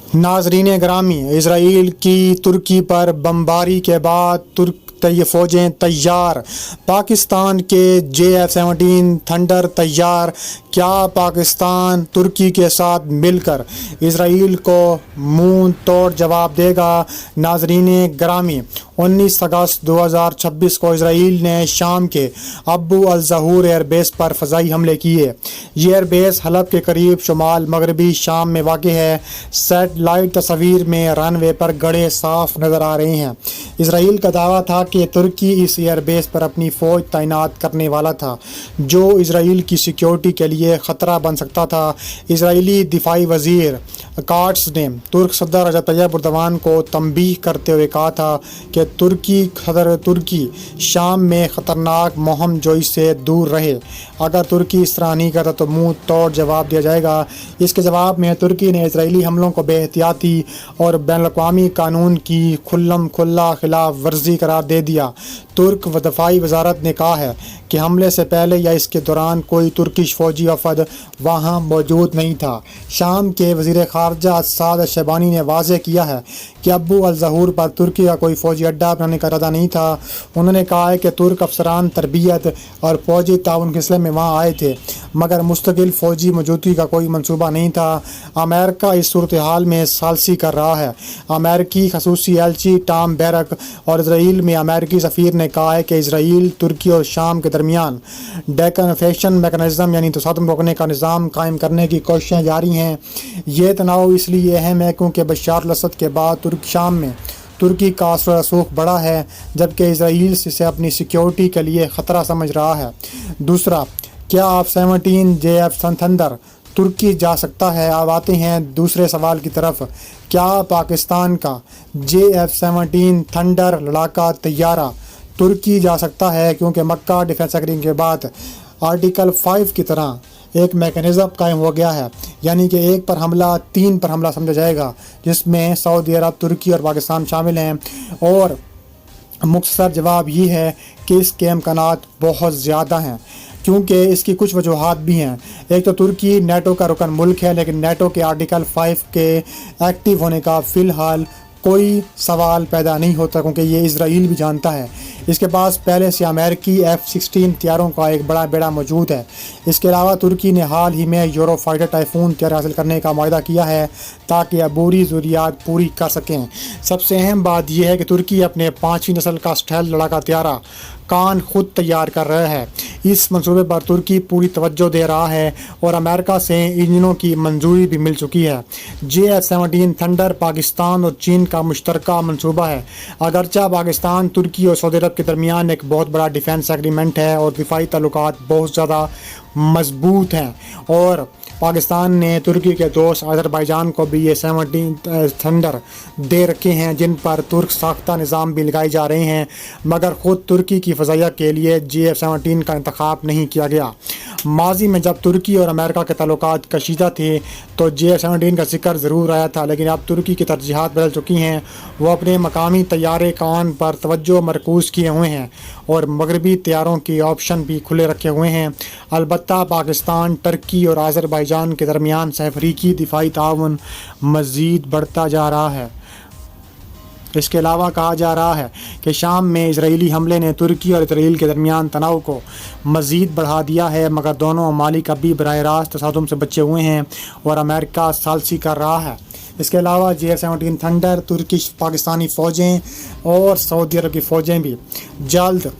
नाजरीन ग्रामी, इसराइल की तुर्की पर बमबारी के बाद तुर्क फ़ौजें तैयार, पाकिस्तान के JF-17 थंडर तैयार। क्या पाकिस्तान तुर्की के साथ मिलकर इसराइल को मुंह तोड़ जवाब देगा? नाजरीन ग्रामी, 19 अगस्त 2026 को इसराइल ने शाम के अबू अल-ज़हूर एयरबेस पर फ़ज़ाई हमले किए। ये एयरबेस हलब के करीब शुमाल मगरबी शाम में वाक़ है। सेटेलाइट तस्वीर में रनवे पर गड़े साफ नज़र आ रहे हैं। इसराइल का दावा था कि तुर्की इस एयरबेस पर अपनी फ़ौज तैनात करने वाला था, जो इसराइल की सिक्योरिटी के लिए ख़तरा बन सकता था। इसराइली दिफाई वज़ीर काट्स ने तुर्क सदर रजब तैयब एर्दोगान को तंबीह करते हुए कहा था कि तुर्की शाम में ख़तरनाक मुहिम जोई से दूर रहे। अगर तुर्की इस तरह नहीं करता तो मुंह तोड़ जवाब दिया जाएगा। इसके जवाब में तुर्की ने इसराइली हमलों को बेहतियाती और बैनुल-अक़वामी कानून की खुल्ला खिलाफ वर्जी करार दे दिया। तुर्क दफाई वजारत ने कहा है कि हमले से पहले या इसके दौरान कोई तुर्किश फ़ौजी वफ़द वहाँ मौजूद नहीं था। शाम के वज़ीर ख़ारजा अस्साद अश-शबानी ने वाज़ेह किया है कि अबू अल-ज़हूर पर तुर्की का कोई फ़ौजी अड्डा बनाने का इरादा नहीं था। उन्होंने कहा है कि तुर्क अफसरान तरबियत और फ़ौजी ताउन के सिलसिले में वहाँ आए थे, मगर मुस्तकिल फ़ौजी मौजूदगी का कोई मंसूबा नहीं था। अमेरिका इस सूरत हाल में सालसी कर रहा है। अमेरिकी खसूसी एलची टॉम बैरक और इसराइल में अमेरिकी सफ़ीर ने कहा है कि इसराइल, तुर्की और शाम के दरमियान डेकनफेशन मैकेनिज़्म यानी तसादुम रोकने का निज़ाम कायम करने की कोशिशें जारी हैं। ये तनाव इसलिए अहम है क्योंकि बशार अल-असद के बाद शाम में तुर्की का असर रसूख बढ़ा है, जबकि इसराइल इसे अपनी सिक्योरिटी के लिए ख़तरा समझ रहा है। दूसरा, क्या F-17 JF थंडर तुर्की जा सकता है? अब आते हैं दूसरे सवाल की तरफ। क्या पाकिस्तान का JF-17 थंडर लड़ाका तैयारा तुर्की जा सकता है? क्योंकि मक्का डिफेंस एग्रीमेंट के बाद आर्टिकल 5 की तरह एक मैकेनिज़्म कायम हो गया है, यानी कि एक पर हमला 3 पर हमला समझा जाएगा, जिसमें सऊदी अरब, तुर्की और पाकिस्तान शामिल हैं। और मुख्तसर जवाब ये है कि इसके इम्कानात बहुत ज़्यादा हैं, क्योंकि इसकी कुछ वजूहात भी हैं। एक तो तुर्की नेटो का रुकन मुल्क है, लेकिन नेटो के आर्टिकल 5 के एक्टिव होने का फ़िलहाल कोई सवाल पैदा नहीं होता, क्योंकि ये इसराइल भी जानता है। इसके पास पहले से अमेरिकी F-16 तैयारों का एक बड़ा बेड़ा मौजूद है। इसके अलावा तुर्की ने हाल ही में यूरोफाइटर टाइफून तैयार हासिल करने का मुआहदा किया है ताकि अबूरी ज़रूरियात पूरी कर सकें। सबसे अहम बात यह है कि तुर्की अपने 5वीं नस्ल का स्टेल्थ लड़ाका तैयारा कान खुद तैयार कर रहा है। इस मंसूबे पर तुर्की पूरी तवज्जो दे रहा है और अमेरिका से इंजनों की मंजूरी भी मिल चुकी है। JF-17 थंडर पाकिस्तान और चीन का मुश्तरका मंसूबा है। अगरचा पाकिस्तान, तुर्की और सऊदी अरब के दरमियान एक बहुत बड़ा डिफेंस एग्रीमेंट है और दिफाई ताल्लुकात बहुत ज़्यादा मजबूत हैं, और पाकिस्तान ने तुर्की के दोस्त अज़रबैजान को भी ये 17 थंडर दे रखे हैं, जिन पर तुर्क साख्ता निज़ाम भी लगाए जा रहे हैं, मगर ख़ुद तुर्की की फ़ज़ाइया के लिए JF-17 का इंतखाब नहीं किया गया। माजी में जब तुर्की और अमेरिका के ताल्लुकात कशीदा थे तो JF-17 का जिक्र ज़रूर आया था, लेकिन अब तुर्की की तरजीहात बदल चुकी हैं। वो अपने मकामी तैयारे कान पर तवज्जो मरकूज़ किए हुए हैं और मगरबी तैयारों के ऑप्शन भी खुले रखे हुए हैं। अलबत्ता पाकिस्तान, टर्की और अज़रबैजान के दरमियान सहअफ़रीकी दिफाई ताउन मज़ीद बढ़ता जा रहा है। इसके अलावा कहा जा रहा है कि शाम में इजरायली हमले ने तुर्की और इसराइल के दरमियान तनाव को मज़ीद बढ़ा दिया है, मगर दोनों ममालिक अभी बराह रास्त तसादुम से बचे हुए हैं और अमेरिका सालसी कर रहा है। इसके अलावा JF-17 थंडर, तुर्की पाकिस्तानी फ़ौजें और सऊदी अरब की फ़ौजें भी जल्द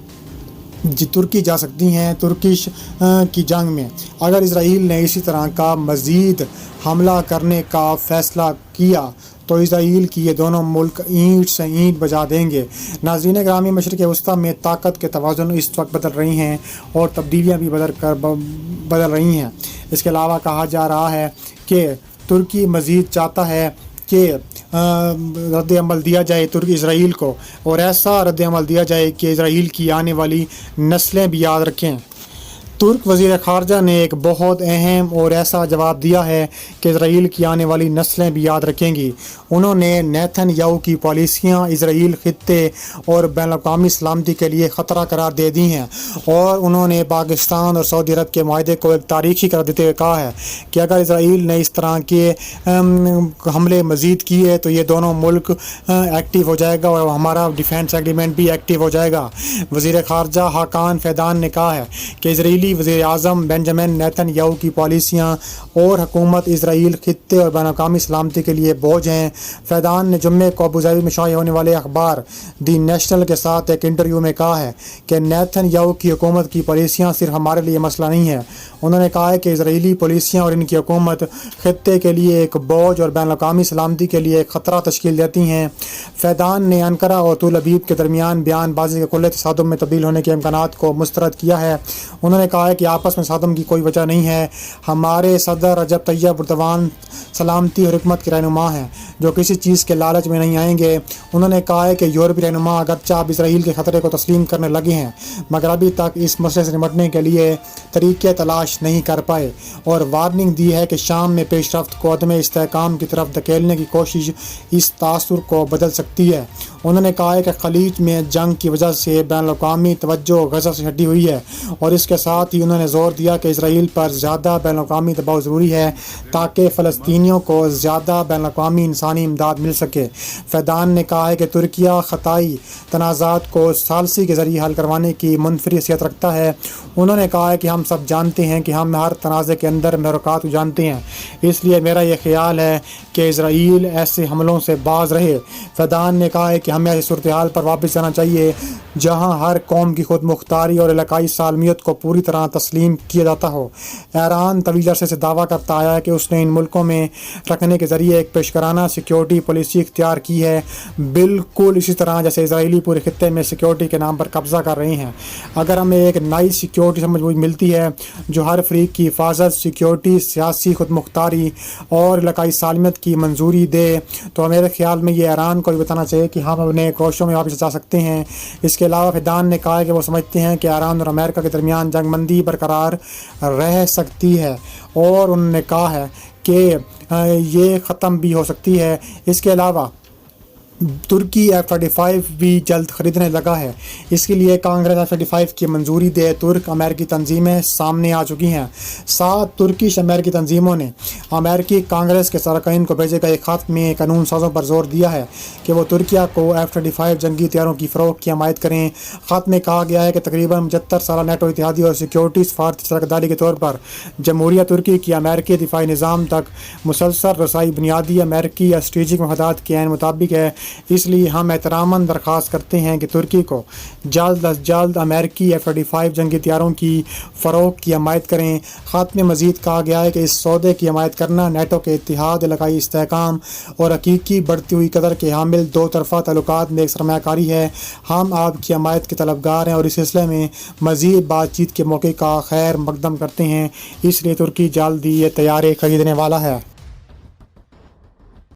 तुर्की जा सकती हैं तुर्किश की जंग में, अगर इसराइल ने इसी तरह का मज़ीद हमला करने का फ़ैसला किया तो इसराइल की ये दोनों मुल्क ईंट से ईंट बजा देंगे। नाज़रीन ग्रामी, मशरिक़ वस्ता में ताकत के तवाज़ुन इस वक्त बदल रही हैं और तब्दीलियाँ भी बदल रही हैं। इसके अलावा कहा जा रहा है कि तुर्की मज़ीद चाहता है कि रद्द अमल दिया जाए तुर्की इसराइल को, और ऐसा रद्द अमल दिया जाए कि इसराइल की आने वाली नस्लें भी याद रखें। ترک وزیر خارجہ نے ایک بہت اہم اور ایسا جواب دیا ہے کہ اسرائیل کی آنے والی نسلیں بھی یاد رکھیں گی۔ انہوں نے نیتن یاہو کی پالیسیاں اسرائیل خطے اور بین الاقوامی سلامتی کے لیے خطرہ قرار دے دی ہیں، اور انہوں نے پاکستان اور سعودی عرب کے معاہدے کو ایک تاریخی قرار دیتے ہوئے کہا ہے کہ اگر اسرائیل نے اس طرح کے حملے مزید کیے تو یہ دونوں ملک ایکٹیو ہو جائے گا اور ہمارا ڈیفینس ایگریمنٹ بھی ایکٹیو ہو جائے گا۔ وزیر خارجہ حاکان فیدان نے کہا ہے کہ اسرائیلی وزیر اعظم بنجامن نیتن یاہو کی پالیسیاں اور حکومت اسرائیل خطے اور بین الاقوامی سلامتی کے لیے بوجھ ہیں۔ فیدان نے جمعے کو ابوظہبی میں شائع ہونے والے اخبار دی نیشنل کے ساتھ ایک انٹرویو میں کہا ہے کہ نیتن یاہو کی حکومت کی پالیسیاں صرف ہمارے لیے مسئلہ نہیں ہے۔ انہوں نے کہا ہے کہ اسرائیلی پالیسیاں اور ان کی حکومت خطے کے لیے ایک بوجھ اور بین الاقوامی سلامتی کے لیے ایک خطرہ تشکیل دیتی ہیں۔ فیدان نے انقرہ اور تل ابیب کے درمیان بیان بازی کے کھلے تصادم میں تبدیل ہونے کے امکانات کو مسترد کیا ہے۔ انہوں نے کہا ہے کہ آپس میں تصادم کی کوئی وجہ نہیں ہے۔ ہمارے صدر رجب طیب اردوان سلامتی اور حکمت کے رہنما ہیں جو کسی چیز کے لالچ میں نہیں آئیں گے۔ انہوں نے کہا ہے کہ یورپی رہنما اگرچہ اب اسرائیل کے خطرے کو تسلیم کرنے لگے ہیں مگر ابھی تک اس مسئلے سے نمٹنے کے لیے طریقے تلاش نہیں کر پائے، اور وارننگ دی ہے کہ شام میں پیش رفت کو عدم استحکام کی طرف دھکیلنے کی کوشش اس تاثر کو بدل سکتی ہے۔ انہوں نے کہا ہے کہ خلیج میں جنگ کی وجہ سے بین الاقوامی توجہ غزہ سے ہٹی ہوئی ہے، اور اس کے ساتھ ہی انہوں نے زور دیا کہ اسرائیل پر زیادہ بین الاقوامی دباؤ ضروری ہے تاکہ فلسطینیوں کو زیادہ بین الاقوامی انسانی امداد مل سکے۔ فیدان نے کہا ہے کہ ترکیہ خطائی تنازعات کو ثالثی کے ذریعے حل کروانے کی منفرد حیثیت رکھتا ہے۔ انہوں نے کہا ہے کہ ہم سب جانتے ہیں کہ ہم ہر تنازع کے اندر محرکات کو جانتے ہیں، اس لیے میرا یہ خیال ہے کہ اسرائیل ایسے حملوں سے باز رہے۔ فیدان نے کہا ہے کہ ہمیں ایسی صورتحال پر واپس جانا چاہیے جہاں ہر قوم کی خود مختاری اور علاقائی سالمیت کو پوری طرح تسلیم کیا جاتا ہو۔ ایران طویل عرصے سے دعویٰ کرتا آیا ہے کہ اس نے ان ملکوں میں رکھنے کے ذریعے ایک پیشکارانہ سیکیورٹی پالیسی اختیار کی ہے، بالکل اسی طرح جیسے اسرائیلی پورے خطے میں سیکیورٹی کے نام پر قبضہ کر رہے ہیں۔ اگر ہمیں ایک نئی سیکیورٹی سمجھ ملتی ہے جو ہر فریق کی حفاظت، سیکیورٹی، سیاسی خود مختاری اور علاقائی سالمیت کی منظوری دے تو میرے خیال میں یہ ایران کو بھی بتانا چاہیے کہ ہم اپنے کوششوں میں واپس جا سکتے ہیں۔ اس کے علاوہ فیدان نے کہا ہے کہ وہ سمجھتے ہیں کہ ایران اور امریکہ کے درمیان جنگ بندی برقرار رہ سکتی ہے، اور انہوں نے کہا ہے کہ یہ ختم بھی ہو سکتی ہے۔ اس کے علاوہ ترکی F-35 بھی جلد خریدنے لگا ہے، اس کے لیے کانگریس F-35 کی منظوری دے ترک امریکی تنظیمیں سامنے آ چکی ہیں۔ 7 ترکش امریکی تنظیموں نے امریکی کانگریس کے ارکان کو بھیجے گئے خط میں قانون سازوں پر زور دیا ہے کہ وہ ترکیہ کو F-35 جنگی طیاروں کی فروخت کی حمایت کریں۔ خط میں کہا گیا ہے کہ تقریباً 75 سالہ نیٹو اتحادی اور سیکیورٹی سفارتی شراکت داری کے طور پر جمہوریہ ترکی کی امریکی دفاعی نظام تک مسلسل رسائی بنیادی امریکی اسٹریٹجک مفادات کے عین مطابق ہے، اس لیے ہم احتراماً درخواست کرتے ہیں کہ ترکی کو جلد از جلد امریکی F-35 جنگی طیاروں کی فروخت کی حمایت کریں۔ خط میں مزید کہا گیا ہے کہ اس سودے کی حمایت کرنا نیٹو کے اتحاد، علاقائی استحکام اور حقیقی بڑھتی ہوئی قدر کے حامل دو طرفہ تعلقات میں ایک سرمایہ کاری ہے۔ ہم آپ کی حمایت کے طلبگار ہیں اور اس سلسلے میں مزید بات چیت کے موقع کا خیر مقدم کرتے ہیں، اس لیے ترکی جلد ہی یہ طیارے خریدنے والا ہے۔